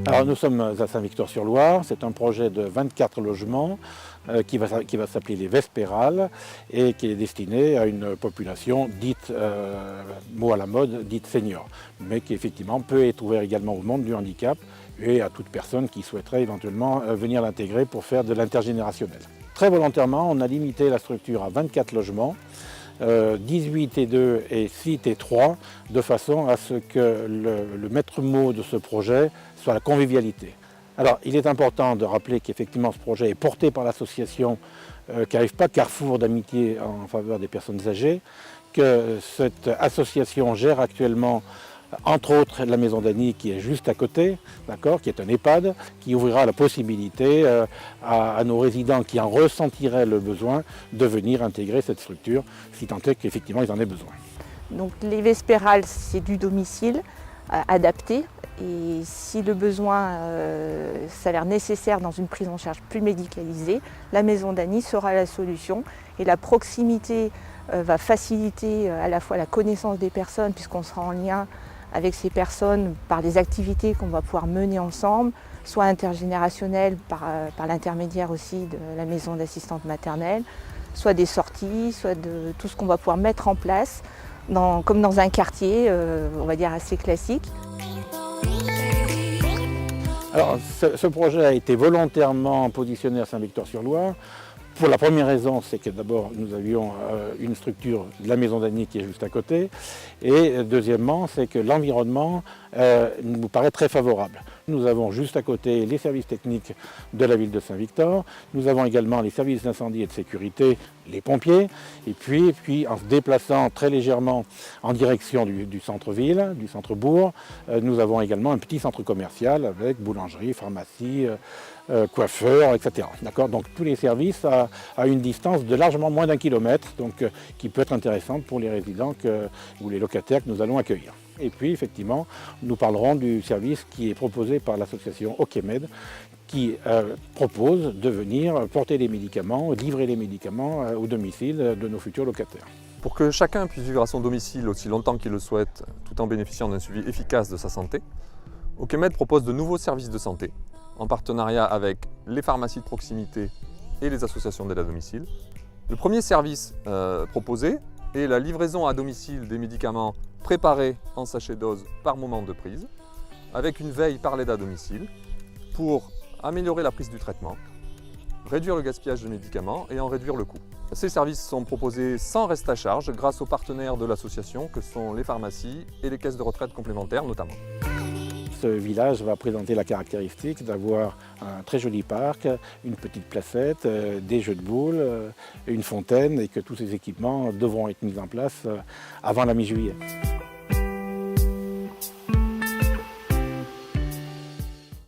Alors nous sommes à Saint-Victor-sur-Loire, c'est un projet de 24 logements qui va s'appeler les Vespérales et qui est destiné à une population dite, mot à la mode, dite senior, mais qui effectivement peut être ouvert également au monde du handicap et à toute personne qui souhaiterait éventuellement venir l'intégrer pour faire de l'intergénérationnel. Très volontairement, on a limité la structure à 24 logements, 18 T2 et 6 T3, de façon à ce que le maître mot de ce projet soit la convivialité. Alors, il est important de rappeler qu'effectivement ce projet est porté par l'association Carrefour, Carrefour d'amitié en faveur des personnes âgées, que cette association gère actuellement entre autres la maison d'Annie qui est juste à côté, qui est un EHPAD, qui ouvrira la possibilité à nos résidents qui en ressentiraient le besoin de venir intégrer cette structure, si tant est qu'effectivement ils en aient besoin. Donc les Vespérales, c'est du domicile adapté, et si le besoin s'avère nécessaire dans une prise en charge plus médicalisée, la maison d'Annie sera la solution, et la proximité va faciliter à la fois la connaissance des personnes puisqu'on sera en lien avec ces personnes par des activités qu'on va pouvoir mener ensemble, soit intergénérationnelles par l'intermédiaire aussi de la maison d'assistante maternelle, soit des sorties, soit de tout ce qu'on va pouvoir mettre en place, comme dans un quartier, on va dire assez classique. Alors, ce projet a été volontairement positionné à Saint-Victor-sur-Loire. Pour la première raison, c'est que d'abord nous avions une structure de la maison d'Annie qui est juste à côté, et deuxièmement, c'est que l'environnement nous paraît très favorable. Nous avons juste à côté les services techniques de la ville de Saint-Victor, nous avons également les services d'incendie et de sécurité, les pompiers, et puis en se déplaçant très légèrement en direction du centre-ville, du centre-bourg, nous avons également un petit centre commercial avec boulangerie, pharmacie, coiffeur, etc. Donc tous les services à une distance de largement moins d'1 kilomètre, donc qui peut être intéressante pour les résidents ou les locataires que nous allons accueillir. Et puis effectivement, nous parlerons du service qui est proposé par l'association OKmed, qui propose de venir porter les médicaments, livrer les médicaments au domicile de nos futurs locataires. Pour que chacun puisse vivre à son domicile aussi longtemps qu'il le souhaite, tout en bénéficiant d'un suivi efficace de sa santé, OKmed propose de nouveaux services de santé, en partenariat avec les pharmacies de proximité et les associations d'aide à domicile. Le premier service proposé est la livraison à domicile des médicaments préparés en sachet dose par moment de prise, avec une veille par l'aide à domicile pour améliorer la prise du traitement, réduire le gaspillage de médicaments et en réduire le coût. Ces services sont proposés sans reste à charge grâce aux partenaires de l'association que sont les pharmacies et les caisses de retraite complémentaires notamment. Ce village va présenter la caractéristique d'avoir un très joli parc, une petite placette, des jeux de boules, une fontaine, et que tous ces équipements devront être mis en place avant la mi-juillet.